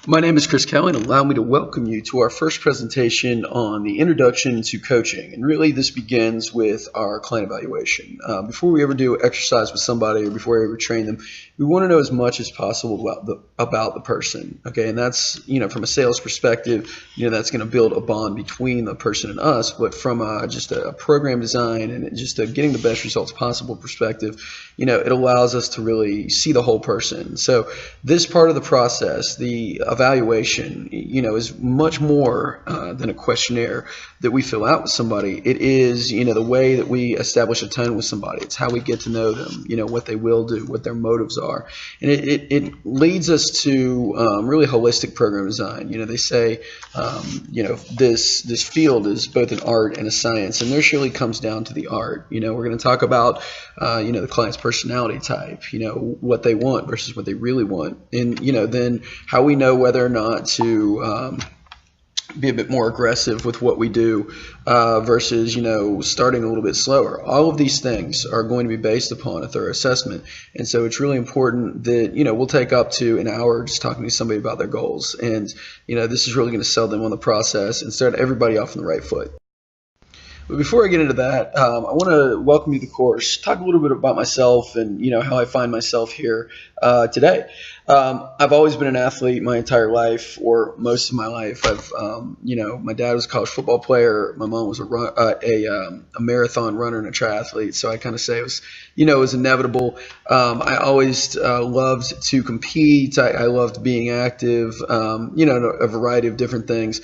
My name is Chris Kelly, and allow me to welcome you to our first presentation on the introduction to coaching. And really, this begins with our client evaluation. Before we ever do exercise with somebody or before we ever train them, we want to know as much as possible about the person. Okay, and that's, from a sales perspective, that's going to build a bond between the person and us. But from just a program design and just getting the best results possible perspective, it allows us to really see the whole person. So this part of the process, the evaluation, is much more than a questionnaire that we fill out with somebody. It is, the way that we establish a tone with somebody. It's how we get to know them, what they will do, what their motives are. And it leads us to really holistic program design. They say, this field is both an art and a science, and there surely comes down to the art. We're going to talk about, the client's personality type, what they want versus what they really want. And, then how we know whether or not to be a bit more aggressive with what we do versus, starting a little bit slower. All of these things are going to be based upon a thorough assessment. And so it's really important that, we'll take up to an hour just talking to somebody about their goals. And, this is really going to sell them on the process and start everybody off on the right foot. But before I get into that, I want to welcome you to the course, talk a little bit about myself and, how I find myself here today. I've always been an athlete my entire life, or most of my life. My dad was a college football player. My mom was a marathon runner and a triathlete. So I kind of say it was inevitable. I always loved to compete. I loved being active, a variety of different things.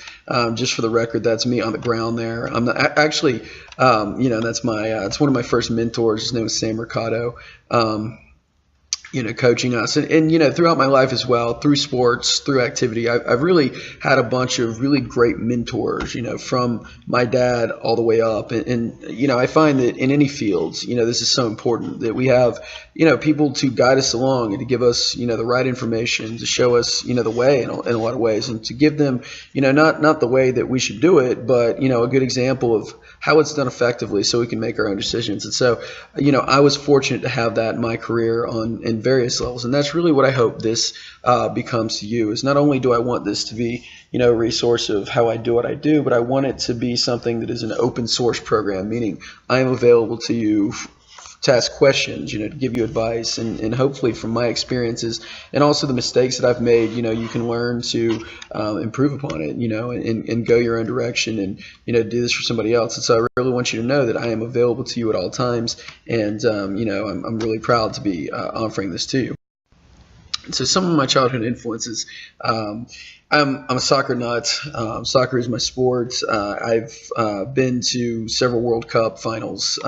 Just for the record, that's me on the ground there. I'm not, actually, that's it's one of my first mentors. His name is Sam Mercado. Coaching us. And throughout my life as well, through sports, through activity, I've really had a bunch of really great mentors, from my dad all the way up. And I find that in any fields, this is so important that we have, people to guide us along and to give us, the right information, to show us, the way in a lot of ways, and to give them, not the way that we should do it, but, a good example of how it's done effectively so we can make our own decisions. And so, I was fortunate to have that in my career in various levels. And that's really what I hope this becomes to you, is not only do I want this to be, a resource of how I do what I do, but I want it to be something that is an open source program, meaning I am available to you to ask questions, to give you advice, and hopefully from my experiences and also the mistakes that I've made, you can learn to improve upon it, and go your own direction and, do this for somebody else. And so I really want you to know that I am available to you at all times. And, I'm really proud to be offering this to you. So some of my childhood influences, I'm a soccer nut. Soccer is my sport. I've been to several World Cup finals.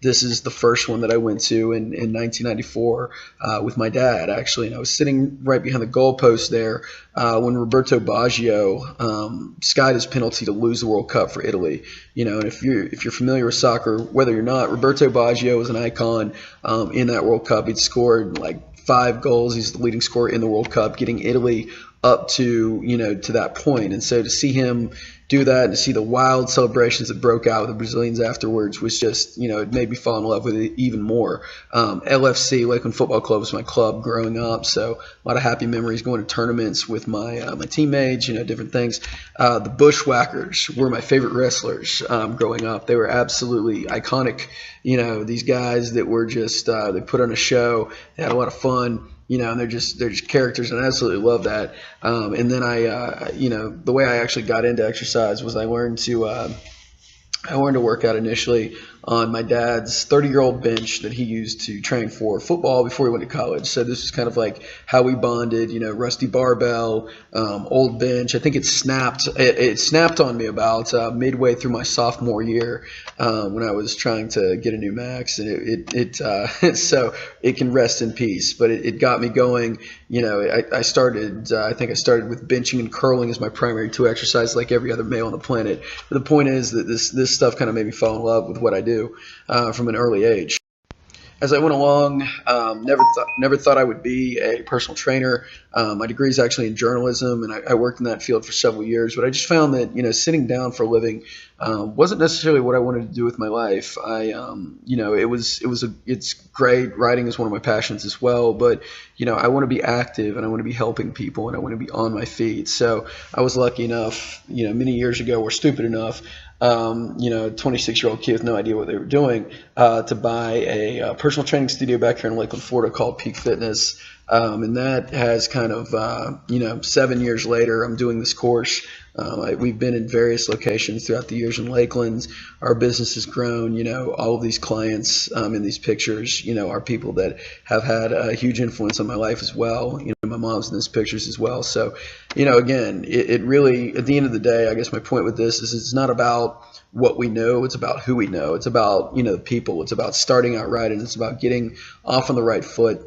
This is the first one that I went to in 1994 with my dad, actually. And I was sitting right behind the goalpost there when Roberto Baggio skied his penalty to lose the World Cup for Italy. And if you're familiar with soccer, whether you're not, Roberto Baggio was an icon in that World Cup. He'd scored like 5 goals. He's the leading scorer in the World Cup, getting Italy up to, to that point. And so to see him do that and to see the wild celebrations that broke out with the Brazilians afterwards was just, it made me fall in love with it even more. LFC, Lakeland Football Club, was my club growing up. So a lot of happy memories going to tournaments with my teammates, different things. The Bushwhackers were my favorite wrestlers growing up. They were absolutely iconic. These guys that were just, they put on a show. They had a lot of fun. And they're just characters, and I absolutely love that. And then the way I actually got into exercise was I learned to work out initially on my dad's 30-year-old bench that he used to train for football before he went to college. So this is kind of like how we bonded, rusty barbell, old bench. I think it snapped on me about midway through my sophomore year when I was trying to get a new max, and so it can rest in peace. But it got me going. I started with benching and curling as my primary 2 exercises, like every other male on the planet. But the point is that this stuff kind of made me fall in love with what I do from an early age. As I went along, never thought I would be a personal trainer. My degree is actually in journalism, and I worked in that field for several years. But I just found that sitting down for a living wasn't necessarily what I wanted to do with my life. It's great. Writing is one of my passions as well, but I want to be active and I want to be helping people and I want to be on my feet. So I was lucky enough, many years ago, or stupid enough, a 26-year-old kid with no idea what they were doing, to buy a personal training studio back here in Lakeland, Florida called Peak Fitness. And that has kind of, 7 years later, I'm doing this course. We've been in various locations throughout the years in Lakeland. Our business has grown. All of these clients in these pictures, are people that have had a huge influence on my life as well. My mom's in these pictures as well. So, again, it really, at the end of the day, I guess my point with this is it's not about what we know. It's about who we know. It's about, the people. It's about starting out right, and it's about getting off on the right foot,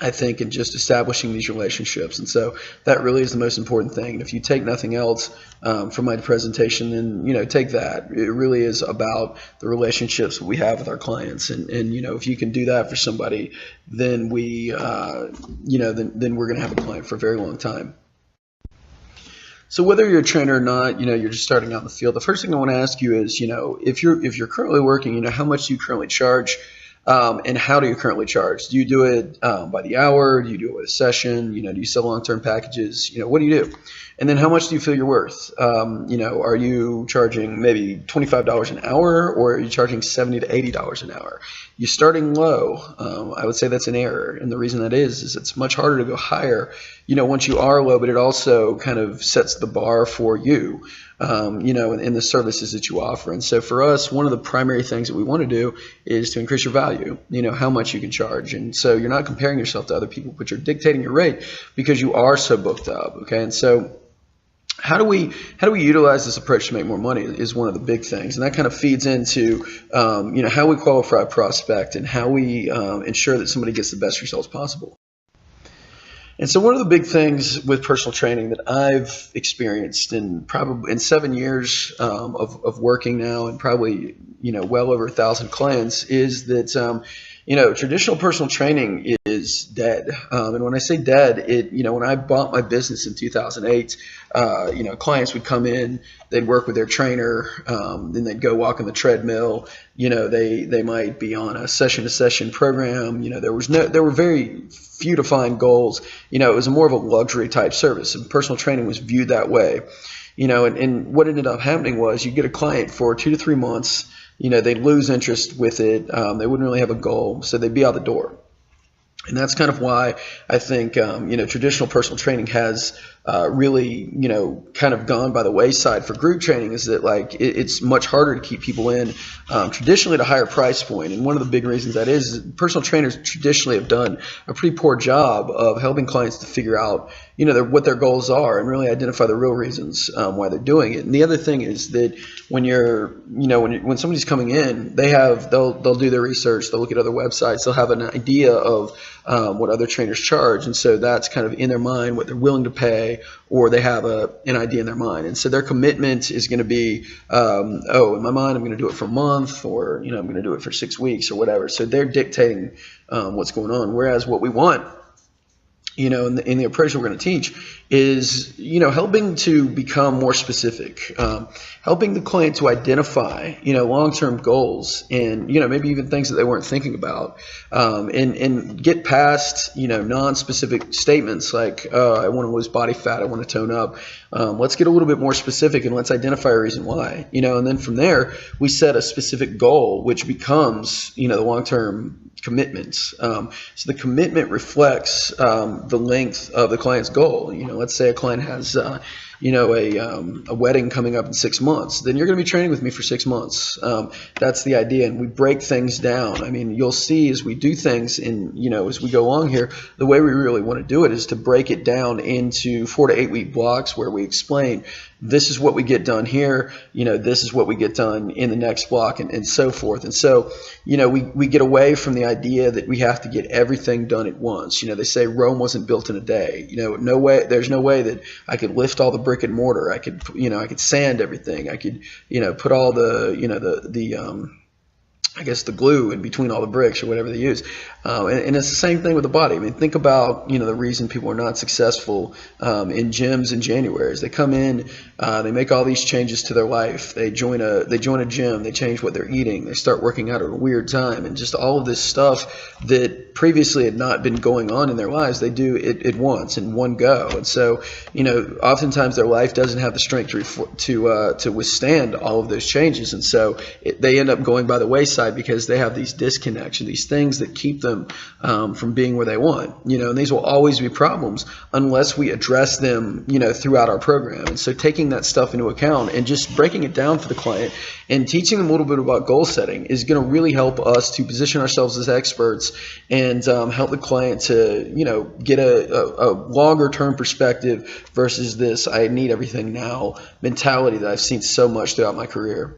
I think, and just establishing these relationships. And so that really is the most important thing. And if you take nothing else from my presentation, then, take that. It really is about the relationships we have with our clients. And if you can do that for somebody, then then we're going to have a client for a very long time. So whether you're a trainer or not, you're just starting out in the field. The first thing I want to ask you is, if you're currently working, how much do you currently charge? And how do you currently charge? Do you do it by the hour? Do you do it with a session? Do you sell long-term packages? What do you do? And then how much do you feel you're worth? Are you charging maybe $25 an hour, or are you charging $70 to $80 an hour? You're starting low. I would say that's an error. And the reason that is it's much harder to go higher, once you are low, but it also kind of sets the bar for you. In the services that you offer. And so for us, one of the primary things that we want to do is to increase your value, how much you can charge. And so you're not comparing yourself to other people, but you're dictating your rate because you are so booked up. Okay. And so how do we utilize this approach to make more money is one of the big things. And that kind of feeds into, how we qualify a prospect and how we ensure that somebody gets the best results possible. And so one of the big things with personal training that I've experienced in 7 years of working now, and probably well over 1,000 clients, is that traditional personal training is dead. And when I say dead, when I bought my business in 2008, clients would come in, they'd work with their trainer, then they'd go walk on the treadmill. They might be on a session-to-session program. There were very few defined goals. It was more of a luxury type service, and personal training was viewed that way. And what ended up happening was you get a client for 2 to 3 months. They'd lose interest with it. They wouldn't really have a goal, so they'd be out the door. And that's kind of why I think, traditional personal training has really, kind of gone by the wayside for group training, is that it's much harder to keep people in traditionally at a higher price point. And one of the big reasons that is personal trainers traditionally have done a pretty poor job of helping clients to figure out, what their goals are and really identify the real reasons why they're doing it. And the other thing is that when when somebody's coming in, they'll do their research, they'll look at other websites, they'll have an idea of what other trainers charge. And so that's kind of in their mind what they're willing to pay, or they have an idea in their mind. And so their commitment is going to be, in my mind, I'm going to do it for a month, or, I'm going to do it for 6 weeks or whatever. So they're dictating what's going on. Whereas what we want, in the approach that we're going to teach is, helping to become more specific, helping the client to identify, long-term goals and, maybe even things that they weren't thinking about, and get past, non-specific statements like, I want to lose body fat, I want to tone up. Let's get a little bit more specific and let's identify a reason why, and then from there we set a specific goal, which becomes, the long-term commitments. So the commitment reflects the length of the client's goal. Let's say a client has a wedding coming up in 6 months, then you're going to be training with me for 6 months. That's the idea. And we break things down. I mean, you'll see as we do things as we go along here, the way we really want to do it is to break it down into 4 to 8 week blocks where we explain, this is what we get done here, this is what we get done in the next block, and so forth. And so, we get away from the idea that we have to get everything done at once. They say Rome wasn't built in a day. No way, there's no way that I could lift all the brick and mortar. I could, I could sand everything. I could, put all the, I guess the glue in between all the bricks or whatever they use. And it's the same thing with the body. I mean, think about, the reason people are not successful in gyms in January is they come in, they make all these changes to their life. They join a gym, they change what they're eating, they start working out at a weird time, and just all of this stuff that previously had not been going on in their lives, they do it at once in one go. And so, oftentimes their life doesn't have the strength to withstand all of those changes, and so they end up going by the wayside because they have these disconnects, these things that keep them from being where they want. And these will always be problems unless we address them, throughout our program. And so taking that stuff into account and just breaking it down for the client and teaching them a little bit about goal setting is going to really help us to position ourselves as experts and help the client to, get a longer term perspective versus this I need everything now mentality that I've seen so much throughout my career.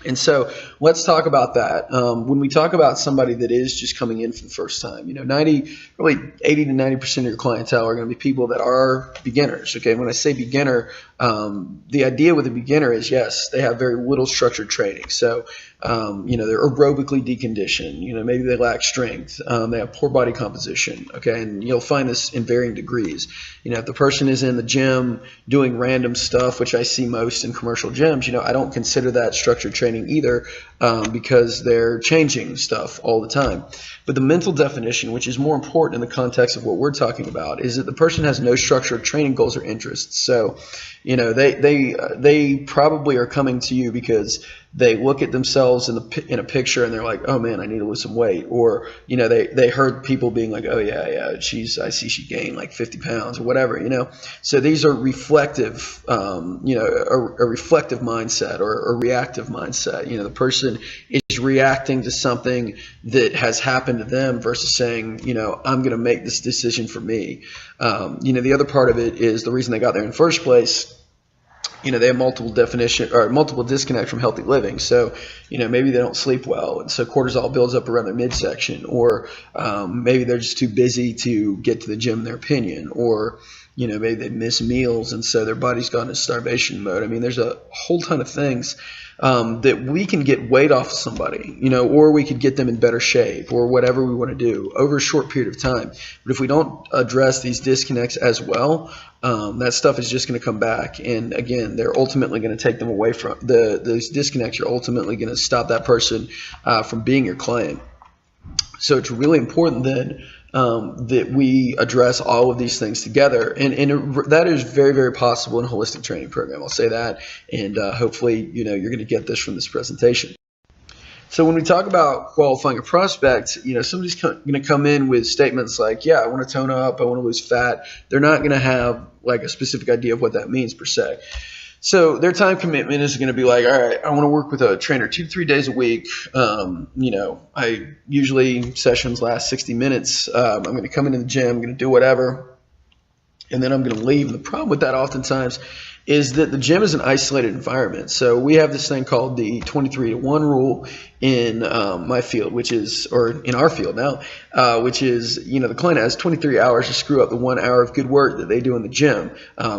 And so let's talk about that. When we talk about somebody that is just coming in for the first time, 80 to 90% of your clientele are going to be people that are beginners. Okay. When I say beginner, the idea with a beginner is, yes, they have very little structured training. So, they're aerobically deconditioned, maybe they lack strength. They have poor body composition. Okay. And you'll find this in varying degrees. If the person is in the gym doing random stuff, which I see most in commercial gyms, I don't consider that structured training either, because they're changing stuff all the time. But the mental definition, which is more important in the context of what we're talking about, is that the person has no structured training goals or interests. So, they probably are coming to you because they look at themselves in a picture and they're like, oh man, I need to lose some weight. Or, they heard people being like, oh yeah, I see she gained like 50 pounds or whatever, So these are reflective, a reflective mindset or a reactive mindset. The person is reacting to something that has happened to them versus saying, I'm going to make this decision for me. The other part of it is the reason they got there in the first place. They have multiple disconnect from healthy living. So, maybe they don't sleep well, and so cortisol builds up around their midsection, or maybe they're just too busy to get to the gym, in their opinion, or maybe they miss meals, and so their body's gone into starvation mode. I mean, there's a whole ton of things that we can get weight off of somebody, or we could get them in better shape, or whatever we want to do over a short period of time. But if we don't address these disconnects as well, that stuff is just going to come back. And again, they're ultimately going to take them away from those disconnects. You're ultimately going to stop that person from being your client. So it's really important then that we address all of these things together. And that is very, very possible in a holistic training program. I'll say that. And hopefully, you're going to get this from this presentation. So when we talk about qualifying a prospect, somebody's going to come in with statements like, yeah, I want to tone up, I want to lose fat. They're not going to have like a specific idea of what that means per se. So their time commitment is going to be like, all right, I want to work with a trainer 2 to 3 days a week. I usually sessions last 60 minutes. I'm going to come into the gym, I'm going to do whatever, and then I'm going to leave. And the problem with that oftentimes is that the gym is an isolated environment. So we have this thing called the 23-to-1 rule in my field, or in our field now, which is, the client has 23 hours to screw up the 1 hour of good work that they do in the gym,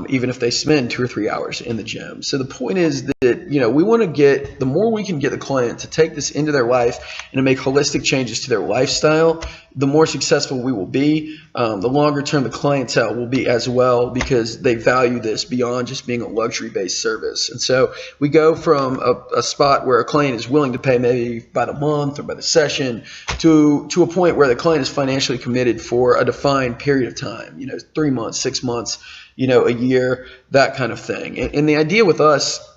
even if they spend 2 or 3 hours in the gym. So the point is that, we want to the more we can get the client to take this into their life and to make holistic changes to their lifestyle, the more successful we will be. The longer term the clientele will be as well, because they value this beyond just being a luxury-based service. And so we go from a spot where a client is willing to pay maybe by the month or by the session to a point where the client is financially committed for a defined period of time, 3 months, 6 months, a year, that kind of thing. And the idea with us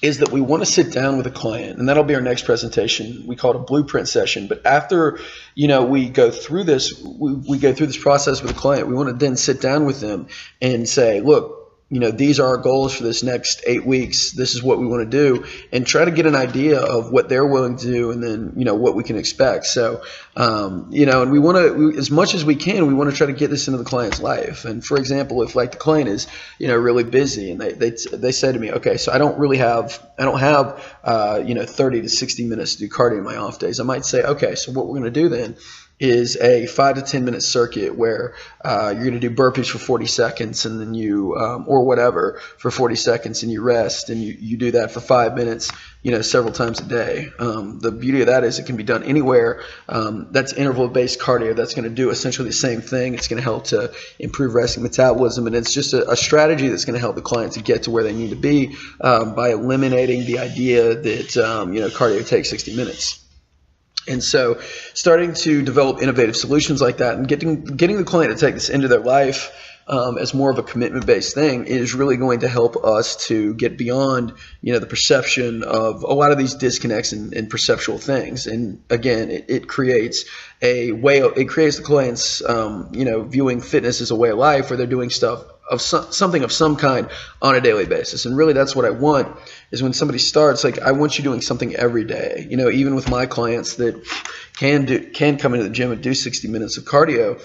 is that we want to sit down with a client, and that'll be our next presentation. We call it a blueprint session. But after, we go through this, we go through this process with a client, we want to then sit down with them and say, look, these are our goals for this next 8 weeks. This is what we want to do, and try to get an idea of what they're willing to do, and then, what we can expect. So, and we want to, as much as we can, we want to try to get this into the client's life. And for example, if like the client is, really busy, and they say to me, okay, so I don't have 30 to 60 minutes to do cardio in my off days. I might say, okay, so what we're going to do then is a 5 to 10 minute circuit where you're going to do burpees for 40 seconds and then you or whatever for 40 seconds and you rest, and you do that for 5 minutes, several times a day. The beauty of that is it can be done anywhere. That's interval based cardio. That's going to do essentially the same thing. It's going to help to improve resting metabolism, and it's just a strategy that's going to help the client to get to where they need to be by eliminating the idea that cardio takes 60 minutes. And so starting to develop innovative solutions like that and getting the client to take this into their life as more of a commitment-based thing is really going to help us to get beyond, the perception of a lot of these disconnects and perceptual things. And again, it creates the clients, viewing fitness as a way of life, where they're doing stuff of something of some kind on a daily basis. And really that's what I want, is when somebody starts, like, I want you doing something every day. Even with my clients that can come into the gym and do 60 minutes of cardio,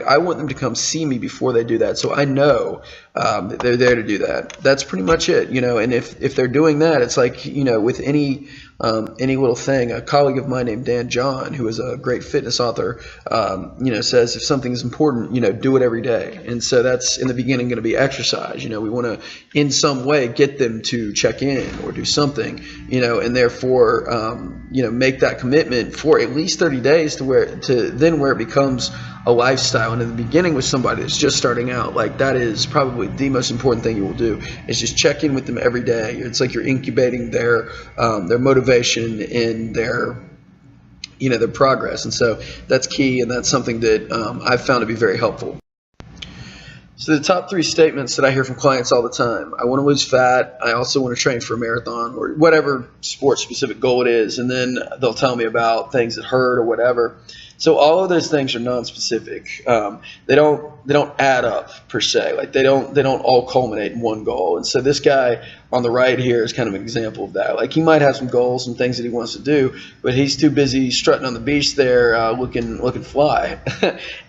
I want them to come see me before they do that, so I know that they're there to do that. That's pretty much it. And if they're doing that, it's like, with any little thing. A colleague of mine named Dan John, who is a great fitness author, says if something is important, do it every day. And so that's in the beginning going to be exercise. We want to in some way get them to check in or do something, and therefore, make that commitment for at least 30 days to where it becomes a lifestyle. And in the beginning with somebody that's just starting out, like, that is probably the most important thing you will do, is just check in with them every day. It's like you're incubating their motivation and their progress. And so that's key, and that's something that I've found to be very helpful. So the top 3 statements that I hear from clients all the time: I want to lose fat, I also want to train for a marathon, or whatever sport specific goal it is. And then they'll tell me about things that hurt or whatever. So all of those things are non-specific. They don't add up per se. Like, they don't all culminate in one goal. And so this guy on the right here is kind of an example of that. Like, he might have some goals and things that he wants to do, but he's too busy strutting on the beach there, looking fly.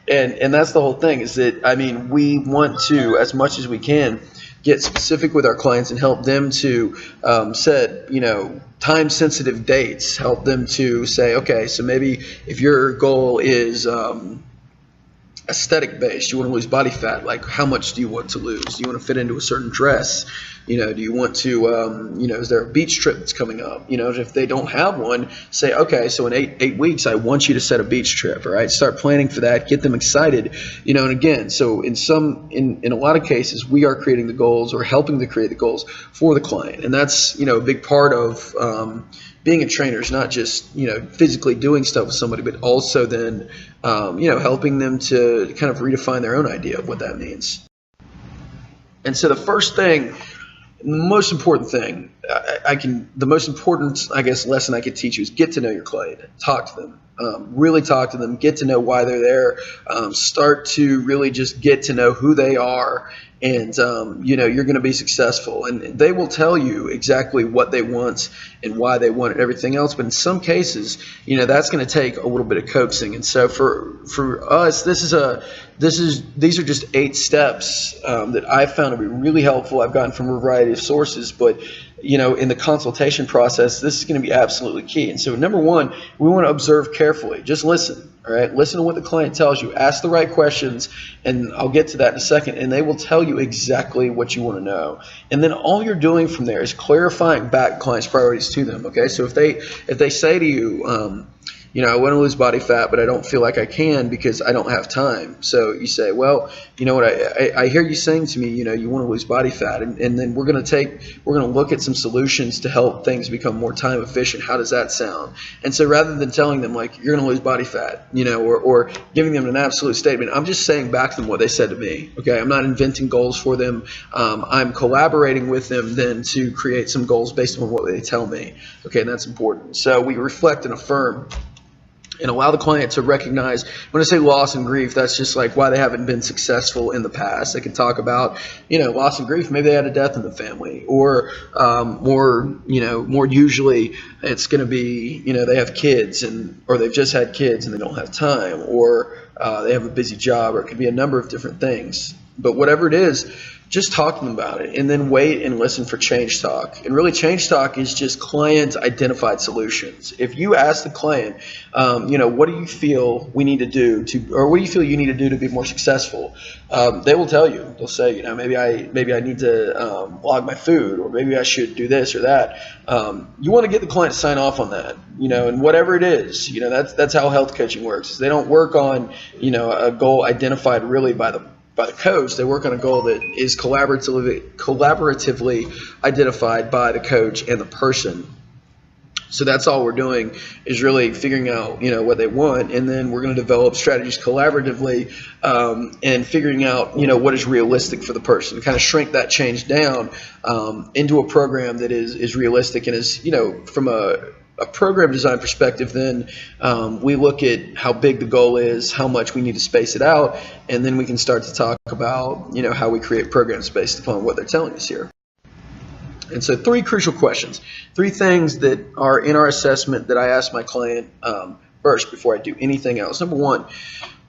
and that's the whole thing, is that, we want to, as much as we can, get specific with our clients and help them to set, time-sensitive dates. Help them to say, okay, so maybe if your goal is aesthetic based, you want to lose body fat, like, how much do you want to lose? Do you want to fit into a certain dress? Do you want to, is there a beach trip that's coming up? If they don't have one, say, okay, so in eight weeks, I want you to set a beach trip. All right, start planning for that, get them excited, and again, so in a lot of cases, we are creating the goals or helping to create the goals for the client. And that's, a big part of being a trainer, is not just, physically doing stuff with somebody, but also then, helping them to kind of redefine their own idea of what that means. And so the first thing, the most important thing lesson I could teach you is get to know your client. Talk to them. Really talk to them. Get to know why they're there. Start to really just get to know who they are. And, you're going to be successful. And they will tell you exactly what they want and why they want it and everything else. But in some cases, that's going to take a little bit of coaxing. And so for us, these are just 8 steps that I've found to be really helpful. I've gotten from a variety of sources, but in the consultation process, this is going to be absolutely key. And so number 1, we want to observe carefully. Just listen. All right, listen to what the client tells you. Ask the right questions, and I'll get to that in a second. And they will tell you exactly what you want to know. And then all you're doing from there is clarifying back clients' priorities to them. Okay, so if they say to you, I want to lose body fat, but I don't feel like I can because I don't have time. So you say, well, you know what, I hear you saying to me, you want to lose body fat, and then we're going to look at some solutions to help things become more time efficient. How does that sound? And so rather than telling them, like, you're going to lose body fat, or giving them an absolute statement, I'm just saying back to them what they said to me. Okay, I'm not inventing goals for them. I'm collaborating with them then to create some goals based on what they tell me. Okay, and that's important. So we reflect and affirm and allow the client to recognize, when I say loss and grief, that's just like why they haven't been successful in the past. They can talk about, loss and grief. Maybe they had a death in the family, or more usually it's going to be, they have kids or they've just had kids and they don't have time, or they have a busy job, or it could be a number of different things. But whatever it is, just talk to them about it, and then wait and listen for change talk. And really, change talk is just client identified solutions. If you ask the client, what do you feel we need to do or what do you feel you need to do to be more successful? They will tell you. They'll say, maybe I need to log my food, or maybe I should do this or that. You want to get the client to sign off on that, and whatever it is, that's how health coaching works. They don't work on, a goal identified really by the coach. They work on a goal that is collaboratively identified by the coach and the person. So that's all we're doing, is really figuring out, what they want, and then we're going to develop strategies collaboratively, and figuring out, what is realistic for the person. Kind of shrink that change down into a program that is realistic and is, from a program design perspective. Then we look at how big the goal is, how much we need to space it out, and then we can start to talk about, how we create programs based upon what they're telling us here. And so 3 crucial questions, 3 things that are in our assessment that I ask my client first before I do anything else. Number 1,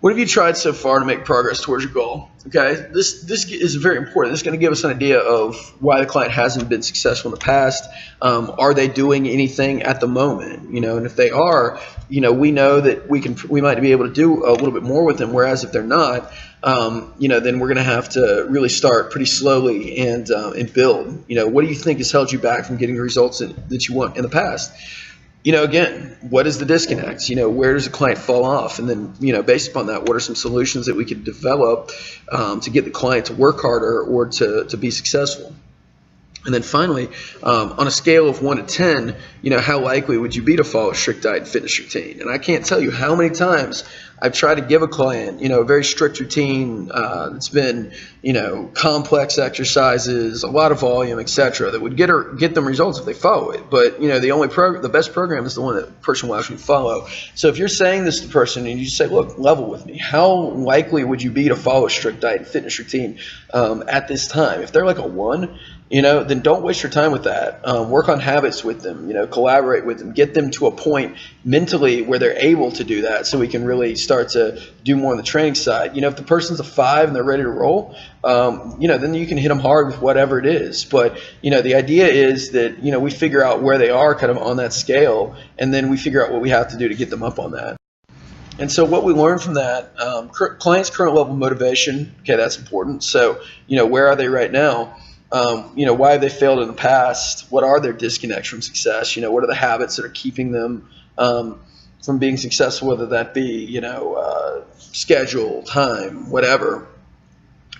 what have you tried so far to make progress towards your goal? Okay, this is very important. This is going to give us an idea of why the client hasn't been successful in the past. Are they doing anything at the moment? And if they are, we know that we might be able to do a little bit more with them. Whereas if they're not, then we're going to have to really start pretty slowly and build. What do you think has held you back from getting the results that you want in the past? Again, what is the disconnect? Where does the client fall off? And then, based upon that, what are some solutions that we could develop to get the client to work harder or to be successful? And then finally, on a scale of 1 to 10, how likely would you be to follow a strict diet and fitness routine? And I can't tell you how many times I've tried to give a client, a very strict routine that's been, complex exercises, a lot of volume, etc., that would get them results if they follow it. But, the best program is the one that the person will actually follow. So if you're saying this to the person and you just say, look, level with me, how likely would you be to follow a strict diet and fitness routine at this time? If they're like a 1, then don't waste your time with that. Work on habits with them, collaborate with them, get them to a point mentally where they're able to do that, so we can really start to do more on the training side. If the person's a 5 and they're ready to roll, then you can hit them hard with whatever it is. But, the idea is that, we figure out where they are kind of on that scale, and then we figure out what we have to do to get them up on that. And so what we learned from that, client's current level of motivation, okay, that's important. So, where are they right now? Why have they failed in the past? What are their disconnects from success? What are the habits that are keeping them from being successful, whether that be, schedule, time, whatever.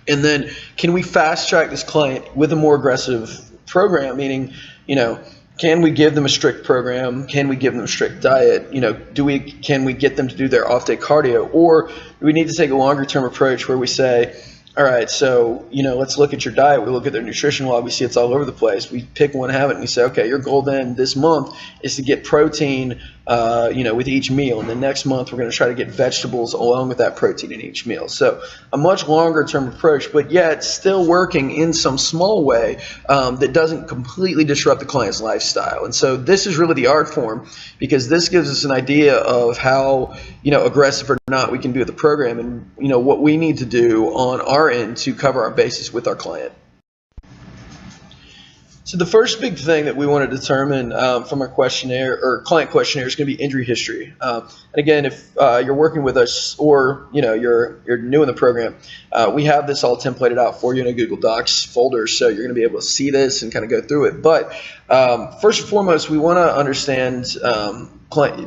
And then can we fast track this client with a more aggressive program? Meaning, can we give them a strict program? Can we give them a strict diet? Can we get them to do their off-day cardio? Or do we need to take a longer-term approach where we say, all right, so, let's look at your diet. We look at their nutrition log. We see it's all over the place. We pick one habit and we say, okay, your goal then this month is to get protein, with each meal. And the next month, we're going to try to get vegetables along with that protein in each meal. So a much longer term approach, but yet still working in some small way that doesn't completely disrupt the client's lifestyle. And so this is really the art form, because this gives us an idea of how, aggressive or not we can do with the program, and, what we need to do on our end to cover our bases with our client. So the first big thing that we want to determine from our questionnaire or client questionnaire is going to be injury history. And again, if you're working with us, or you're new in the program, we have this all templated out for you in a Google Docs folder, so you're going to be able to see this and kind of go through it. But first and foremost, we want to understand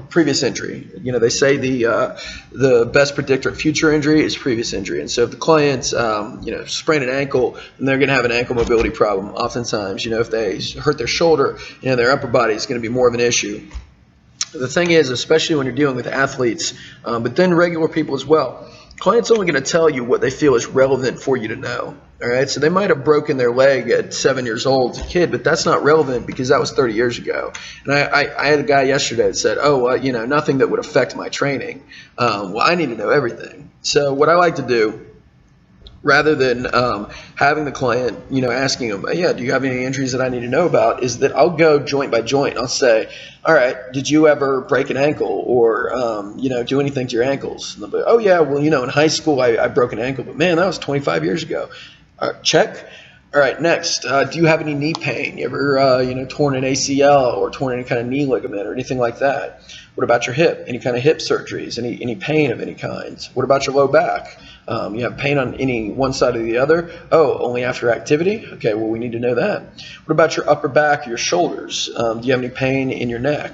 previous injury. They say the best predictor of future injury is previous injury. And so if the clients sprain an ankle, then they're going to have an ankle mobility problem. Oftentimes, if they hurt their shoulder, their upper body is going to be more of an issue. The thing is, especially when you're dealing with athletes, but then regular people as well, clients only going to tell you what they feel is relevant for you to know. All right, so they might have broken their leg at 7 years old as a kid, but that's not relevant because that was 30 years ago. And I had a guy yesterday that said, nothing that would affect my training. Well, I need to know everything. So what I like to do rather than having the client, asking them, yeah, do you have any injuries that I need to know about, is that I'll go joint by joint. I'll say, all right, did you ever break an ankle or, do anything to your ankles? And they'll be, oh, yeah, well, in high school I broke an ankle, but man, that was 25 years ago. All right, check. All right, next, do you have any knee pain? You ever, torn an ACL or torn any kind of knee ligament or anything like that? What about your hip? Any kind of hip surgeries? Any pain of any kind? What about your low back? You have pain on any one side or the other? Oh, only after activity? Okay, well, we need to know that. What about your upper back or your shoulders? Do you have any pain in your neck?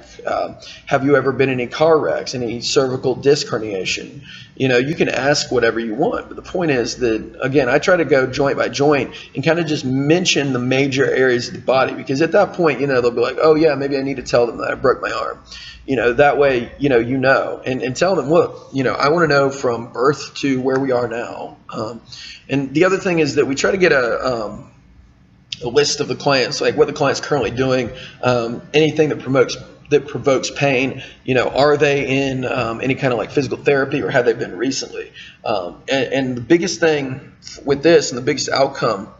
Have you ever been in any car wrecks, any cervical disc herniation? You can ask whatever you want, but the point is that, again, I try to go joint by joint and kind of just mention the major areas of the body, because at that point, they'll be like, oh, yeah, maybe I need to tell them that I broke my arm. That way, and tell them, look, I want to know from birth to where we are now. And the other thing is that we try to get a list of the clients, like what the client's currently doing, anything that provokes pain. Are they in any kind of like physical therapy, or have they been recently? And the biggest thing with this, and the biggest outcome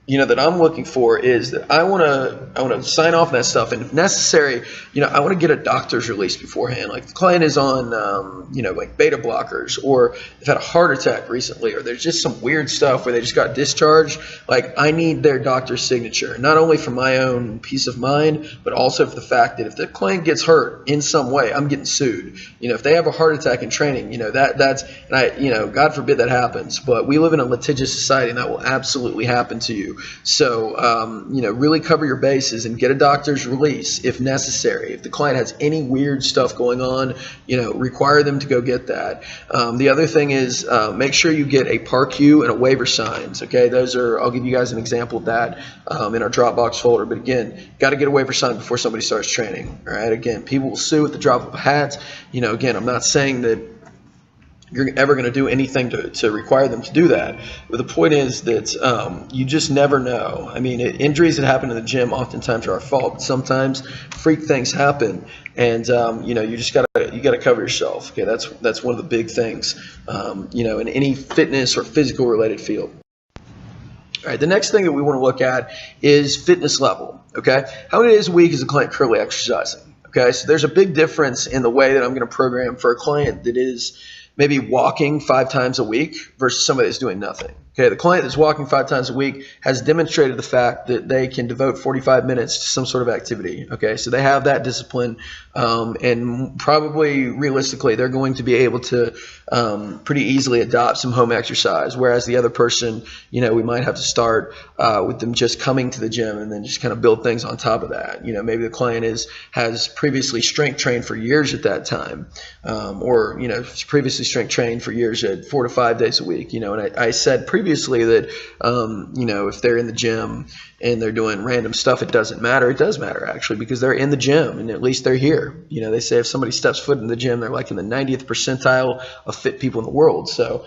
that I'm looking for, is that I want to sign off on that stuff, and if necessary, I want to get a doctor's release beforehand. Like the client is on, like beta blockers, or they've had a heart attack recently, or there's just some weird stuff where they just got discharged. Like I need their doctor's signature, not only for my own peace of mind, but also for the fact that if the client gets hurt in some way, I'm getting sued. If they have a heart attack in training, that's, and God forbid that happens, but we live in a litigious society, and that will absolutely happen to you. So, really cover your bases and get a doctor's release if necessary. If the client has any weird stuff going on, require them to go get that. The other thing is make sure you get a PAR-Q and a waiver signs. Okay, I'll give you guys an example of that in our Dropbox folder. But again, got to get a waiver sign before somebody starts training. All right, again, people will sue at the drop of a hat. Again, I'm not saying that you're ever going to do anything to require them to do that. But the point is that you just never know. I mean, injuries that happen in the gym oftentimes are our fault, but sometimes freak things happen, and you just gotta cover yourself. Okay, that's one of the big things, in any fitness or physical related field. All right, the next thing that we want to look at is fitness level. Okay, how many days a week is a client currently exercising? Okay, so there's a big difference in the way that I'm going to program for a client that is maybe walking 5 times a week versus somebody that's doing nothing. Okay, the client that's walking 5 times a week has demonstrated the fact that they can devote 45 minutes to some sort of activity. Okay, so they have that discipline, and probably realistically, they're going to be able to pretty easily adopt some home exercise. Whereas the other person, we might have to start with them just coming to the gym and then just kind of build things on top of that. Maybe the client has previously strength trained for years at that time, or previously strength trained for years at 4 to 5 days a week. And I said previously that if they're in the gym and they're doing random stuff, it doesn't matter. It does matter, actually, because they're in the gym and at least they're here. They say if somebody steps foot in the gym, they're like in the 90th percentile of fit people in the world. So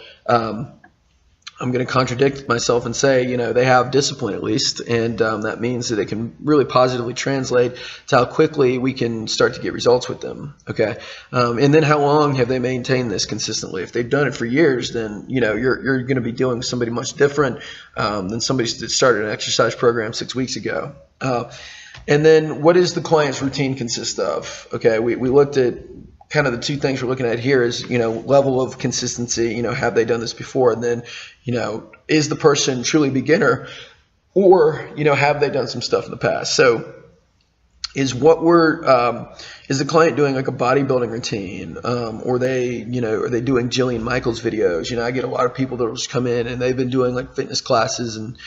I'm going to contradict myself and say, they have discipline at least, and that means that it can really positively translate to how quickly we can start to get results with them. Okay, and then how long have they maintained this consistently? If they've done it for years, then you're going to be dealing with somebody much different than somebody that started an exercise program 6 weeks ago. And then what does the client's routine consist of? Okay, we looked at kind of the two things we're looking at here is, level of consistency, have they done this before? And then, is the person truly beginner, or, have they done some stuff in the past? So is the client doing like a bodybuilding routine? Or are they doing Jillian Michaels videos? I get a lot of people that will just come in and they've been doing like fitness classes and,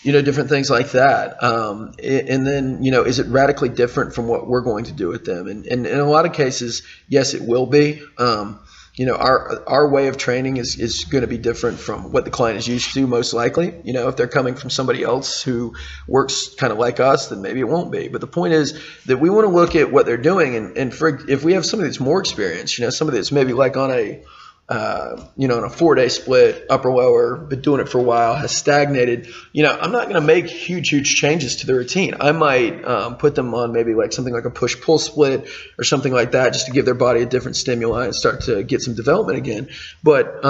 different things like that. And then, is it radically different from what we're going to do with them? And in a lot of cases, yes, it will be. Our way of training is going to be different from what the client is used to, most likely. If they're coming from somebody else who works kind of like us, then maybe it won't be. But the point is that we want to look at what they're doing. And if we have somebody that's more experienced, somebody that's maybe like on a on a 4-day split, upper lower, been doing it for a while, has stagnated, I'm not going to make huge changes to the routine. I might put them on maybe like something like a push-pull split or something like that, just to give their body a different stimuli and start to get some development again. But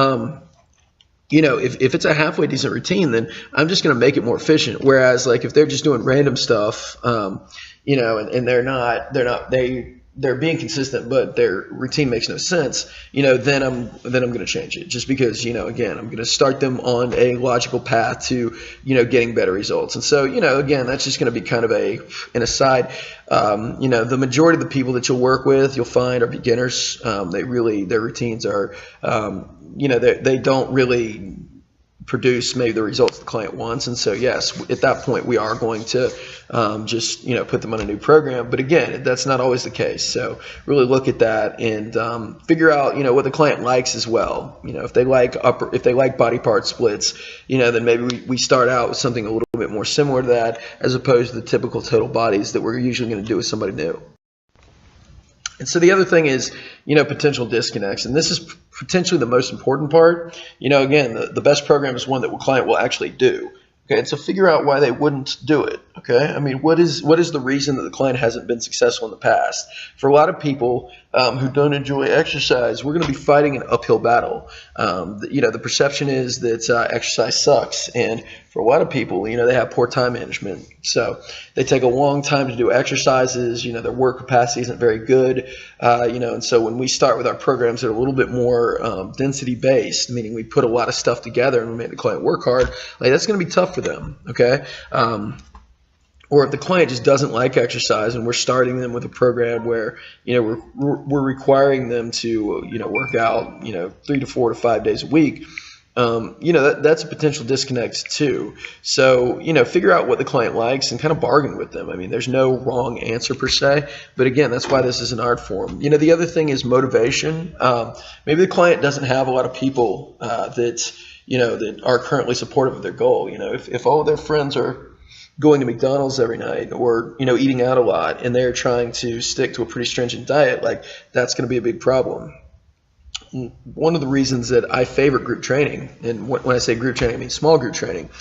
if it's a halfway decent routine, then I'm just going to make it more efficient. Whereas like if they're just doing random stuff, and they're being consistent, but their routine makes no sense, then I'm going to change it, just because, again, I'm going to start them on a logical path to, getting better results. And so, again, that's just going to be kind of an aside. The majority of the people that you'll work with, you'll find, are beginners. Their routines are, they don't really produce maybe the results the client wants. And so, yes, at that point, we are going to just, put them on a new program. But again, that's not always the case. So really look at that and figure out, what the client likes as well. If they like body part splits, then maybe we start out with something a little bit more similar to that, as opposed to the typical total bodies that we're usually going to do with somebody new. And so the other thing is, potential disconnects. And this is potentially the most important part. Again, the best program is one that the client will actually do. Okay, and so figure out why they wouldn't do it. Okay, I mean, what is the reason that the client hasn't been successful in the past? For a lot of people who don't enjoy exercise, we're going to be fighting an uphill battle. The perception is that exercise sucks, and for a lot of people, they have poor time management. So they take a long time to do exercises. Their work capacity isn't very good. And so when we start with our programs that are a little bit more density based, meaning we put a lot of stuff together and we make the client work hard, like that's going to be tough for them. Okay. Or if the client just doesn't like exercise and we're starting them with a program where, we're requiring them to, work out, 3 to 4 to 5 days a week, that's a potential disconnect too. So, figure out what the client likes and kind of bargain with them. I mean, there's no wrong answer per se, but again, that's why this is an art form. The other thing is motivation. Maybe the client doesn't have a lot of people that are currently supportive of their goal. If all of their friends are going to McDonald's every night, or eating out a lot, and they're trying to stick to a pretty stringent diet, like that's going to be a big problem. One of the reasons that I favor group training, and when I say group training, I mean small group training,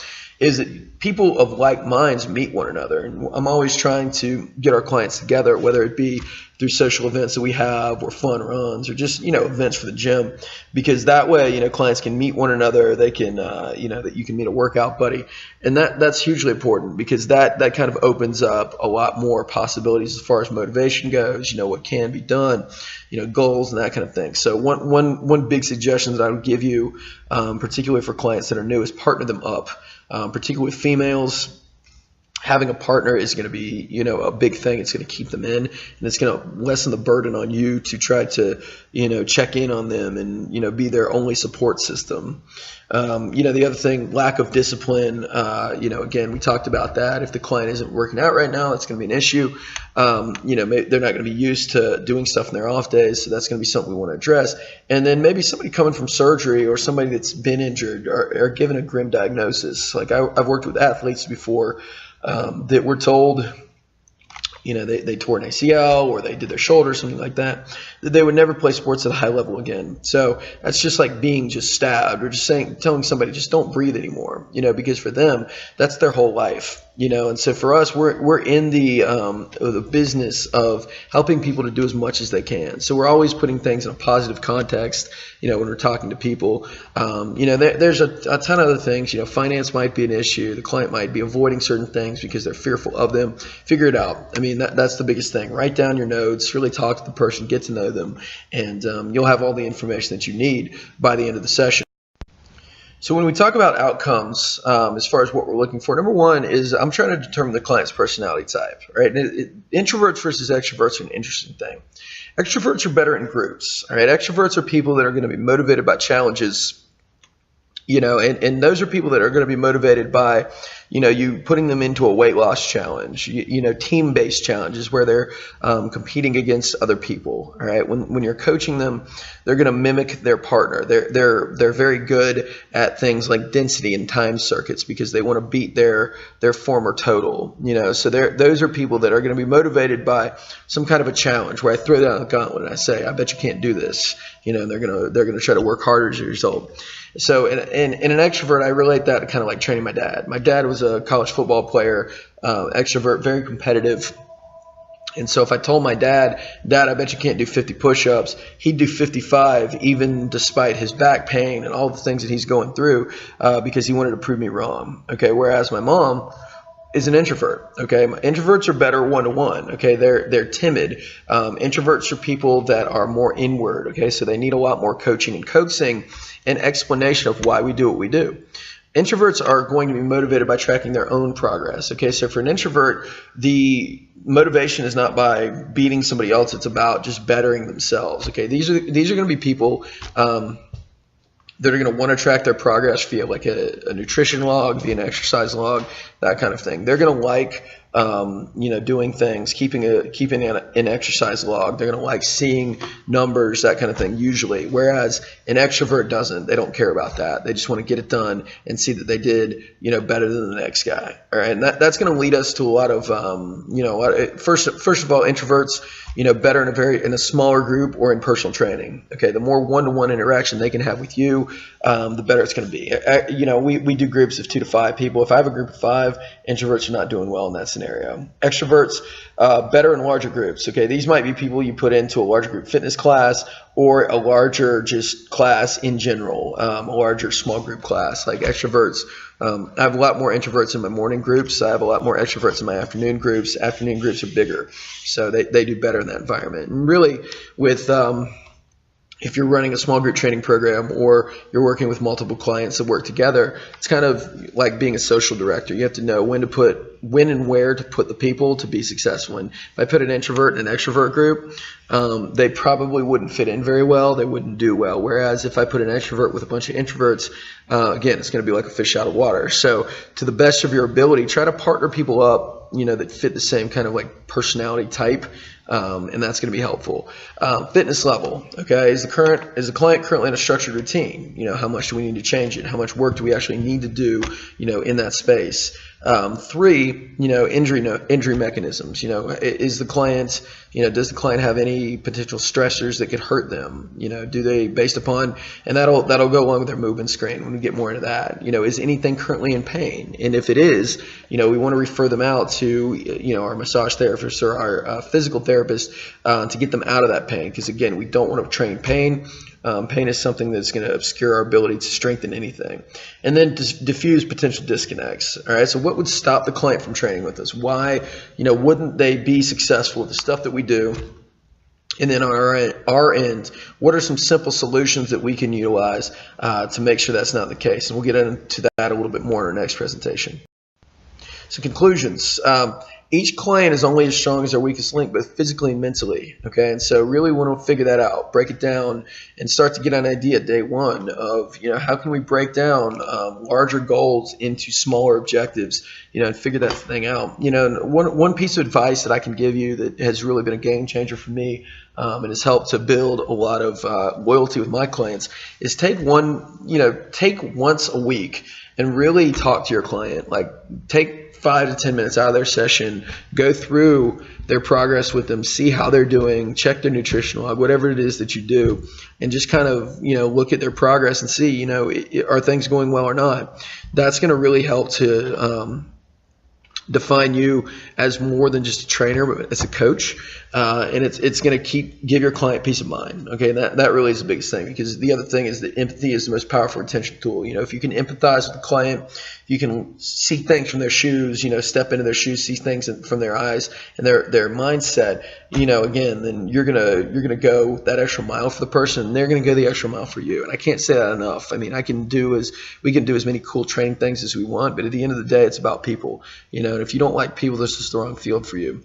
is that people of like minds meet one another. And I'm always trying to get our clients together, whether it be through social events that we have, or fun runs, or just, events for the gym, because that way, clients can meet one another. They can, that you can meet a workout buddy. And that's hugely important, because that kind of opens up a lot more possibilities as far as motivation goes, what can be done, goals and that kind of thing. So one big suggestion that I would give you, particularly for clients that are new, is partner them up. Particularly with females, having a partner is going to be, a big thing. It's going to keep them in, and it's going to lessen the burden on you to try to, check in on them and, be their only support system. The other thing, lack of discipline, again, we talked about that. If the client isn't working out right now, that's going to be an issue. Maybe they're not going to be used to doing stuff in their off days, so that's going to be something we want to address. And then maybe somebody coming from surgery, or somebody that's been injured, or given a grim diagnosis. Like I've worked with athletes before that were told, they tore an ACL, or they did their shoulder, something like that they would never play sports at a high level again. So that's just like being just stabbed, or just telling somebody just don't breathe anymore, because for them, that's their whole life. And so for us, we're in the business of helping people to do as much as they can. So we're always putting things in a positive context, when we're talking to people. There's a ton of other things. Finance might be an issue. The client might be avoiding certain things because they're fearful of them. Figure it out. I mean, that's the biggest thing. Write down your notes, really talk to the person, get to know them, and you'll have all the information that you need by the end of the session. So when we talk about outcomes, as far as what we're looking for, number one is I'm trying to determine the client's personality type, right? Introverts versus extroverts are an interesting thing. Extroverts are better in groups, all right? Extroverts are people that are going to be motivated by challenges, and those are people that are going to be motivated by, you putting them into a weight loss challenge, team-based challenges where they're competing against other people. All right, when you're coaching them, they're going to mimic their partner. They're very good at things like density and time circuits, because they want to beat their former total. So those are people that are going to be motivated by some kind of a challenge where I throw down the gauntlet and I say, I bet you can't do this. And they're going to try to work harder as a result. So in an extrovert, I relate that to kind of like training my dad. My dad was a college football player, extrovert, very competitive. And so if I told my dad, I bet you can't do 50 push-ups, he'd do 55, even despite his back pain and all the things that he's going through, because he wanted to prove me wrong. Okay, whereas my mom is an introvert. Okay, introverts are better one-to-one. Okay, they're timid. Introverts are people that are more inward. Okay, so they need a lot more coaching and coaxing and explanation of why we do what we do. Introverts are going to be motivated by tracking their own progress. Okay, so for an introvert, the motivation is not by beating somebody else; it's about just bettering themselves. Okay, these are going to be people that are going to want to track their progress via like a nutrition log, via an exercise log, that kind of thing. They're going to like doing things, keeping an exercise log. They're going to like seeing numbers, that kind of thing, usually. Whereas an extrovert doesn't. They don't care about that. They just want to get it done and see that they did, better than the next guy. All right, and that's going to lead us to a lot of, first of all, introverts, better in a smaller group or in personal training. Okay, the more one-to-one interaction they can have with you, the better it's going to be. We do groups of 2 to 5 people. If I have a group of 5, introverts are not doing well in that scenario. Extroverts, better in larger groups. Okay, these might be people you put into a larger group fitness class or a larger just class in general, a larger small group class. Like extroverts, I have a lot more introverts in my morning groups. I have a lot more extroverts in my afternoon groups. Afternoon groups are bigger, so they do better in that environment. And really, with if you're running a small group training program or you're working with multiple clients that work together, it's kind of like being a social director. You have to know when and where to put the people to be successful. And if I put an introvert in an extrovert group, they probably wouldn't fit in very well. They wouldn't do well. Whereas if I put an extrovert with a bunch of introverts, again, it's going to be like a fish out of water. So to the best of your ability, try to partner people up, that fit the same kind of like personality type. And that's going to be helpful. Fitness level. Okay, is the client currently in a structured routine? How much do we need to change it? How much work do we actually need to do? In that space. 3, injury mechanisms. Is the client, does the client have any potential stressors that could hurt them? Do they, based upon, and that'll go along with their movement screen when we get more into that. Is anything currently in pain? And if it is, we want to refer them out to, our massage therapist or our physical therapist to get them out of that pain. Because again, we don't want to train pain. Pain is something that's going to obscure our ability to strengthen anything. And then diffuse potential disconnects. All right, so what would stop the client from training with us? Why, wouldn't they be successful with the stuff that we do? And then on our end, what are some simple solutions that we can utilize to make sure that's not the case? And we'll get into that a little bit more in our next presentation. So conclusions. Each client is only as strong as their weakest link, both physically and mentally. Okay, and so really want to figure that out, break it down, and start to get an idea day one of how can we break down larger goals into smaller objectives, and figure that thing out. One piece of advice that I can give you that has really been a game changer for me and has helped to build a lot of loyalty with my clients is take once a week and really talk to your client. Like take 5 to 10 minutes out of their session, go through their progress with them, see how they're doing, check their nutrition log, whatever it is that you do, and just kind of, look at their progress and see, are things going well or not. That's going to really help to define you as more than just a trainer, but as a coach, and it's going to give your client peace of mind. Okay, that really is the biggest thing, because the other thing is that empathy is the most powerful retention tool. If you can empathize with the client, you can see things from their shoes, step into their shoes, see things from their eyes and their mindset, again, then you're gonna go that extra mile for the person, and they're gonna go the extra mile for you. And I can't say that enough. I mean, we can do as many cool training things as we want, but at the end of the day, it's about people. And if you don't like people, this is the wrong field for you.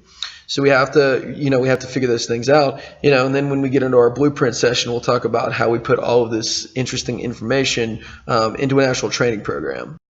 So we have to figure those things out, and then when we get into our blueprint session, we'll talk about how we put all of this interesting information into an actual training program.